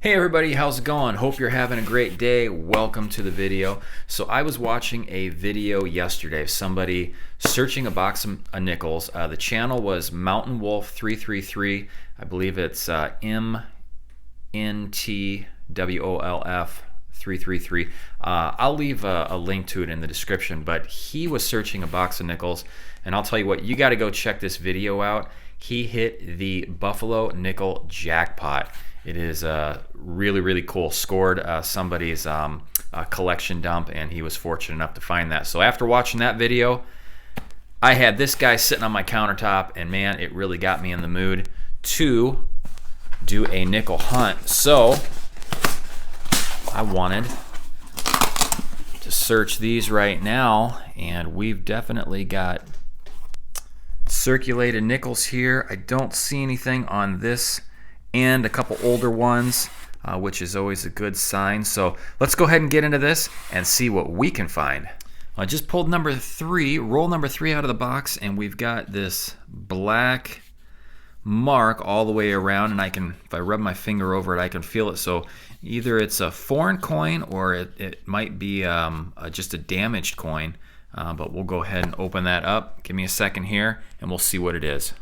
Hey everybody, how's it going? Hope you're having a great day. Welcome to the video. So I was watching a video yesterday of somebody searching a box of nickels. The channel was Mtnwolf 333. I believe it's Mtnwolf 333. I'll leave a link to it in the description, but he was searching a box of nickels, and I'll tell you what, you got to go check this video out. He hit the Buffalo nickel jackpot. It is really, really cool. Scored somebody's collection dump, and he was fortunate enough to find that. So after watching that video, I had this guy sitting on my countertop, and man, it really got me in the mood to do a nickel hunt. So I wanted to search these right now, and we've definitely got circulated nickels here. I don't see anything on this and a couple older ones, which is always a good sign. So let's go ahead and get into this and see what we can find. I just pulled roll number three out of the box, and we've got this black mark all the way around, and if I rub my finger over it, I can feel it. So either it's a foreign coin or it might be just a damaged coin, but we'll go ahead and open that up. Give me a second here, and we'll see what it is.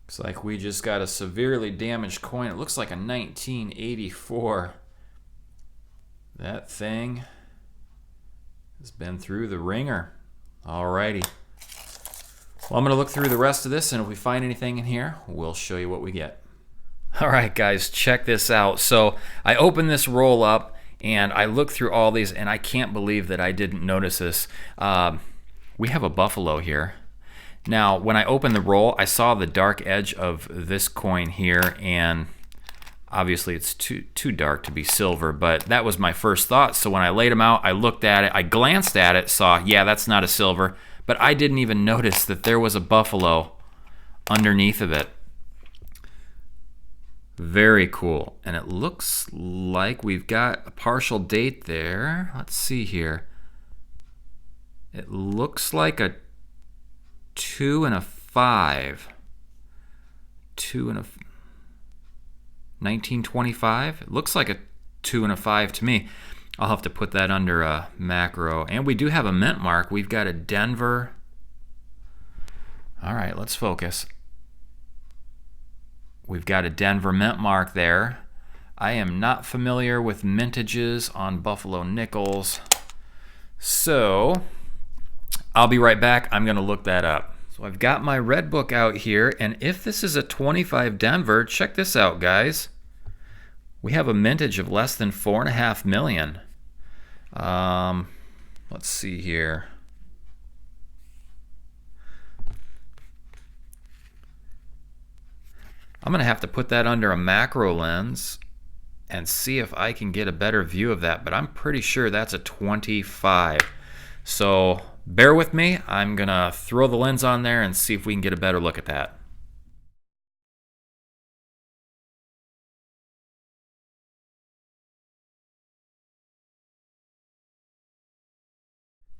Looks like we just got a severely damaged coin. It looks like a 1984. That thing has been through the ringer. Alrighty. Well, I'm going to look through the rest of this, and if we find anything in here, we'll show you what we get. Alright guys, check this out. So I opened this roll up, and I looked through all these, and I can't believe that I didn't notice this. We have a buffalo here. Now, when I opened the roll, I saw the dark edge of this coin here, and obviously it's too dark to be silver, but that was my first thought. So when I laid them out, I looked at it, I glanced at it, saw, yeah, that's not a silver, but I didn't even notice that there was a buffalo underneath of it. Very cool. And it looks like we've got a partial date there. Let's see here. It looks like a 2 and a 5. 1925. It looks like a 2 and a 5 to me. I'll have to put that under a macro. And we do have a mint mark. We've got a Denver. All right, let's focus. We've got a Denver mint mark there. I am not familiar with mintages on Buffalo nickels, so I'll be right back. I'm going to look that up. So I've got my red book out here, and if this is a 25 Denver, check this out, guys. We have a mintage of less than 4.5 million. Let's see here. I'm going to have to put that under a macro lens and see if I can get a better view of that, but I'm pretty sure that's a 25. So bear with me. I'm going to throw the lens on there and see if we can get a better look at that.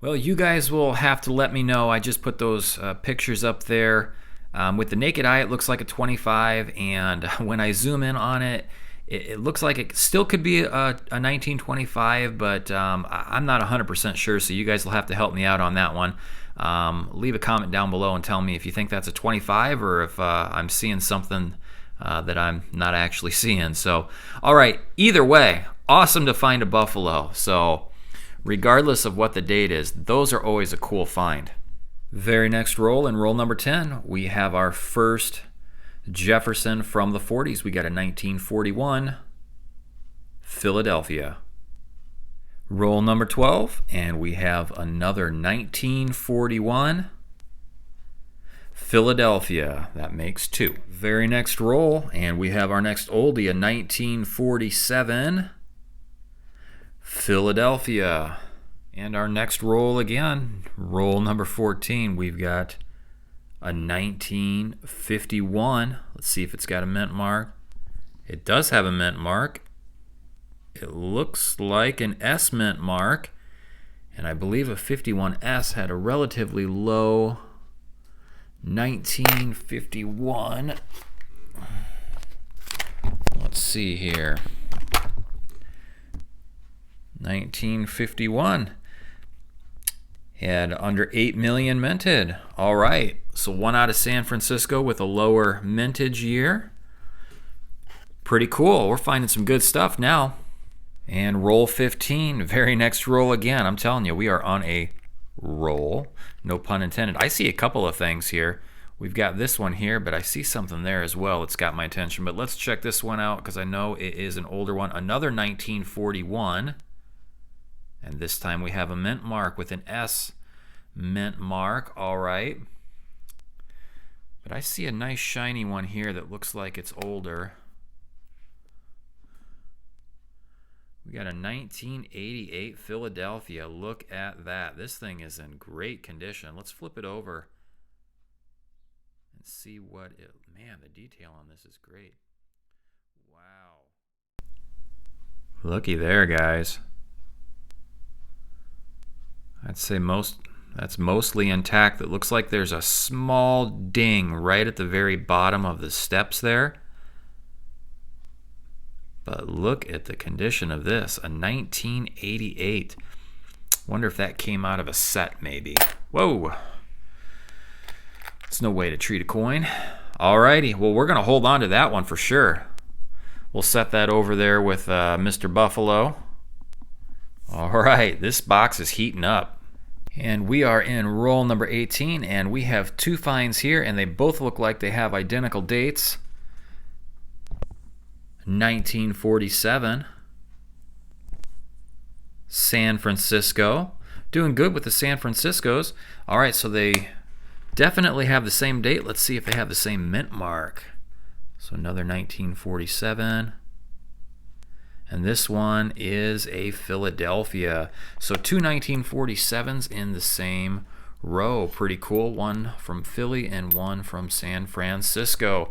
Well, you guys will have to let me know. I just put those pictures up there. With the naked eye, it looks like a 25, and when I zoom in on it, it looks like it still could be a 1925, but I'm not 100% sure, so you guys will have to help me out on that one. Leave a comment down below and tell me if you think that's a 25 or if I'm seeing something that I'm not actually seeing. So, all right, either way, awesome to find a buffalo. So regardless of what the date is, those are always a cool find. Very next roll, in roll number 10, we have our first Jefferson from the 40s. We got a 1941 Philadelphia. Roll number 12, and we have another 1941 Philadelphia. That makes 2. Very next roll, and we have our next oldie, a 1947 Philadelphia. And our next roll again, roll number 14, we've got a 1951. Let's see if it's got a mint mark. It does have a mint mark. It looks like an S mint mark. And I believe a 51S had a relatively low 1951. Let's see here. 1951 had under 8 million minted. All right, so one out of San Francisco with a lower mintage year. Pretty cool. We're finding some good stuff now. And roll 15, very next roll again. I'm telling you, we are on a roll. No pun intended. I see a couple of things here. We've got this one here, but I see something there as well. It's got my attention. But let's check this one out because I know it is an older one. Another 1941. And this time we have a mint mark with an S mint mark. All right. But I see a nice shiny one here that looks like it's older. We got a 1988 Philadelphia. Look at that. This thing is in great condition. Let's flip it over and see what it... Man, the detail on this is great. Wow. Looky there, guys. I'd say that's mostly intact. It looks like there's a small ding right at the very bottom of the steps there. But look at the condition of this, a 1988. Wonder if that came out of a set maybe. Whoa. That's no way to treat a coin. Alrighty, well we're gonna hold on to that one for sure. We'll set that over there with Mr. Buffalo. Alright, this box is heating up. And we are in roll number 18 and we have two finds here and they both look like they have identical dates. 1947, San Francisco. Doing good with the San Franciscos. All right, so they definitely have the same date. Let's see if they have the same mint mark. So another 1947. And this one is a Philadelphia. So two 1947s in the same row. Pretty cool. One from Philly and one from San Francisco.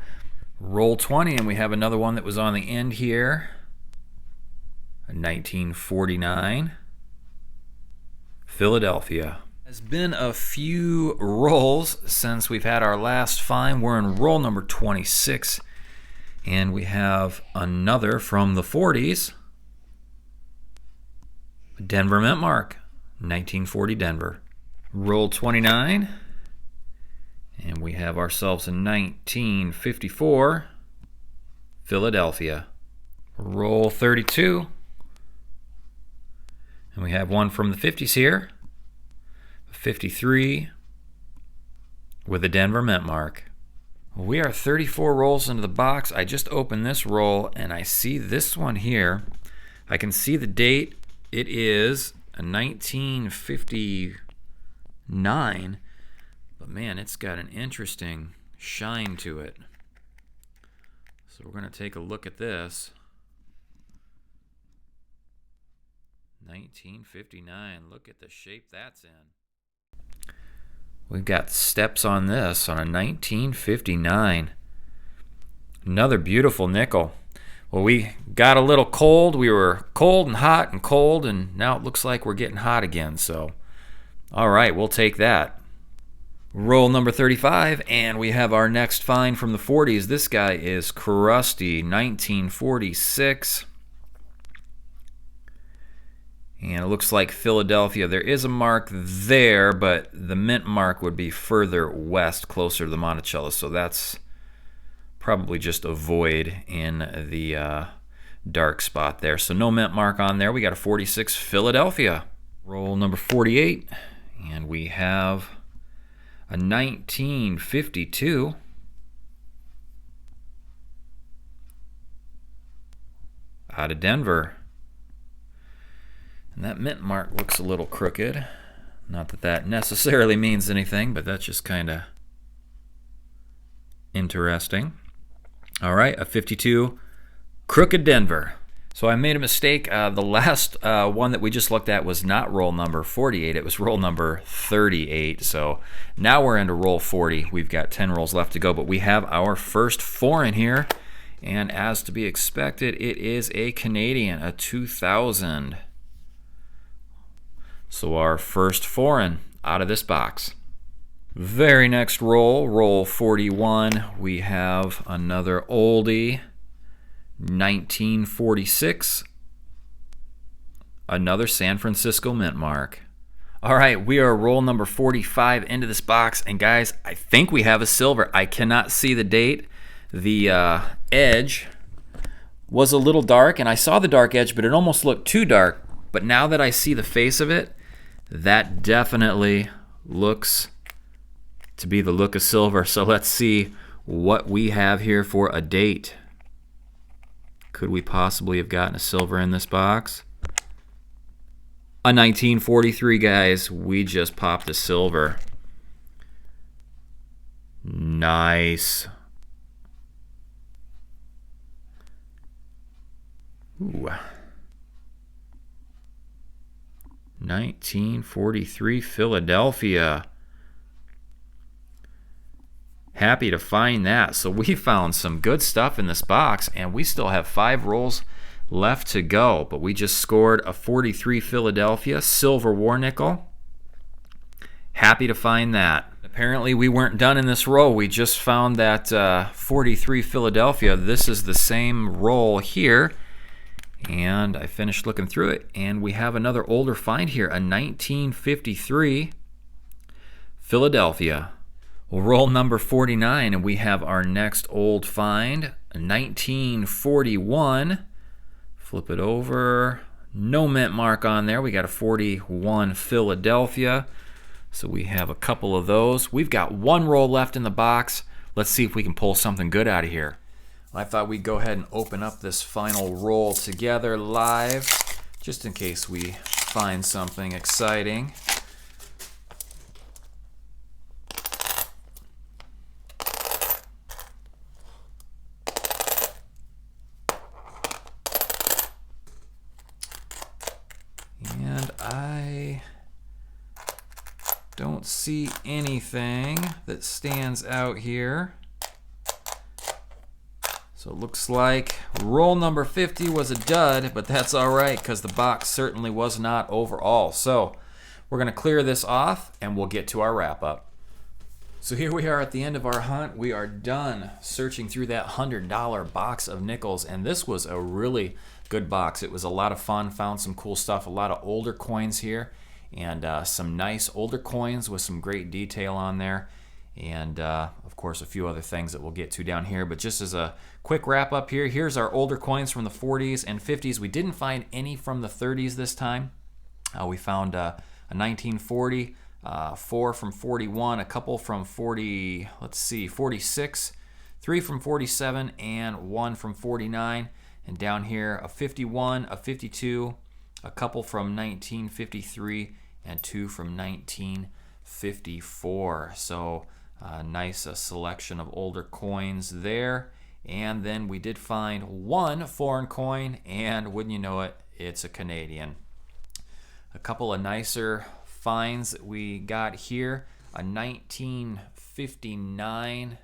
Roll 20, and we have another one that was on the end here. A 1949. Philadelphia. It's been a few rolls since we've had our last find. We're in roll number 26, and we have another from the 40s. Denver mint mark, 1940 Denver. Roll 29. And we have ourselves a 1954 Philadelphia. Roll 32. And we have one from the 50s here. 53 with a Denver mint mark. We are 34 rolls into the box. I just opened this roll and I see this one here. I can see the date. It is a 1959. But man, it's got an interesting shine to it. So we're going to take a look at this. 1959. Look at the shape that's in. We've got steps on this on a 1959. Another beautiful nickel. Well, we got a little cold. We were cold and hot and cold, and now it looks like we're getting hot again. So, all right, we'll take that. Roll number 35, and we have our next find from the 40s. This guy is crusty, 1946. And it looks like Philadelphia. There is a mark there, but the mint mark would be further west, closer to the Monticello. So that's probably just a void in the dark spot there. So no mint mark on there. We got a 46 Philadelphia. Roll number 48, and we have a 1952 out of Denver. And that mint mark looks a little crooked. Not that that necessarily means anything, but that's just kind of interesting. All right, a 52 crooked Denver. So I made a mistake. The last one that we just looked at was not roll number 48. It was roll number 38. So now we're into roll 40. We've got 10 rolls left to go, but we have our first foreign here. And as to be expected, it is a Canadian, a 2000. So our first foreign out of this box. Very next roll, roll 41, we have another oldie, 1946, another San Francisco mint mark. All right, we are roll number 45 into this box, and guys, I think we have a silver. I cannot see the date. The edge was a little dark, and I saw the dark edge, but it almost looked too dark. But now that I see the face of it, that definitely looks to be the look of silver. So let's see what we have here for a date. Could we possibly have gotten a silver in this box? A 1943, guys. We just popped a silver. Nice. Ooh. 1943 Philadelphia. Happy to find that. So we found some good stuff in this box, and we still have 5 rolls left to go. But we just scored a 43 Philadelphia silver war nickel. Happy to find that. Apparently we weren't done in this row. We just found that 43 Philadelphia. This is the same roll here. And I finished looking through it, and we have another older find here, a 1953 Philadelphia. We'll roll number 49, and we have our next old find, a 1941. Flip it over. No mint mark on there. We got a 41 Philadelphia. So we have a couple of those. We've got 1 roll left in the box. Let's see if we can pull something good out of here. I thought we'd go ahead and open up this final roll together live, just in case we find something exciting. And I don't see anything that stands out here. So it looks like roll number 50 was a dud, but that's all right because the box certainly was not overall. So we're going to clear this off and we'll get to our wrap up. So here we are at the end of our hunt. We are done searching through that $100 box of nickels, and this was a really good box. It was a lot of fun, found some cool stuff, a lot of older coins here, and some nice older coins with some great detail on there. And of course a few other things that we'll get to down here. But just as a quick wrap up here, here's our older coins from the 40s and 50s. We didn't find any from the 30s this time. We found a 1940, 4 from 41, a couple from 46, 3 from 47, and 1 from 49. And down here a 51, a 52, a couple from 1953, and 2 from 1954. So nice selection of older coins there. And then we did find 1 foreign coin, and wouldn't you know it, it's a Canadian. A couple of nicer finds that we got here, a 1959,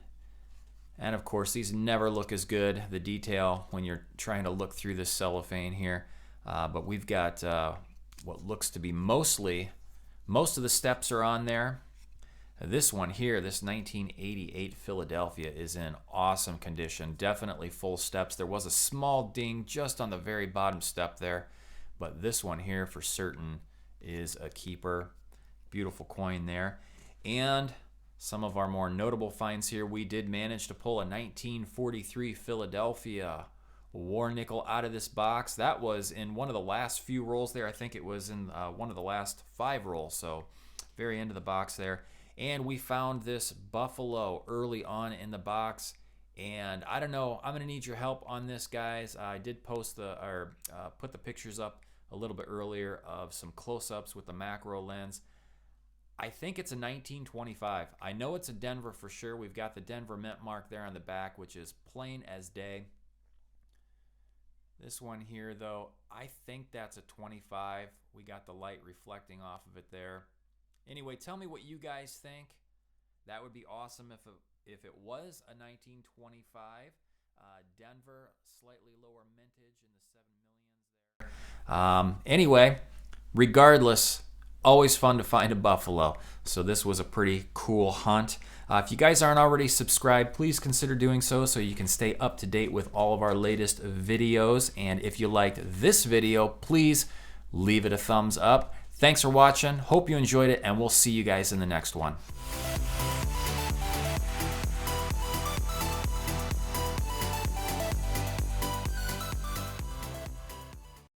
and of course these never look as good, the detail, when you're trying to look through this cellophane here. But we've got what looks to be most of the steps are on there. This one here, this 1988 Philadelphia, is in awesome condition. Definitely full steps. There was a small ding just on the very bottom step there, but this one here for certain is a keeper. Beautiful coin there. And some of our more notable finds here, we did manage to pull a 1943 Philadelphia war nickel out of this box. That was in one of the last few rolls there. I think it was in one of the last 5 rolls, so very end of the box there. And we found this buffalo early on in the box, and I don't know, I'm gonna need your help on this, guys. I did post put the pictures up a little bit earlier of some close-ups with the macro lens. I think it's a 1925. I know it's a Denver for sure. We've got the Denver mint mark there on the back, which is plain as day. This one here, though, I think that's a 25. We got the light reflecting off of it there. Anyway, tell me what you guys think. That would be awesome if it was a 1925 Denver, slightly lower mintage in the 7 millions there. Anyway, regardless, always fun to find a buffalo. So this was a pretty cool hunt. If you guys aren't already subscribed, please consider doing so you can stay up to date with all of our latest videos. And if you liked this video, please leave it a thumbs up. Thanks for watching. Hope you enjoyed it, and we'll see you guys in the next one.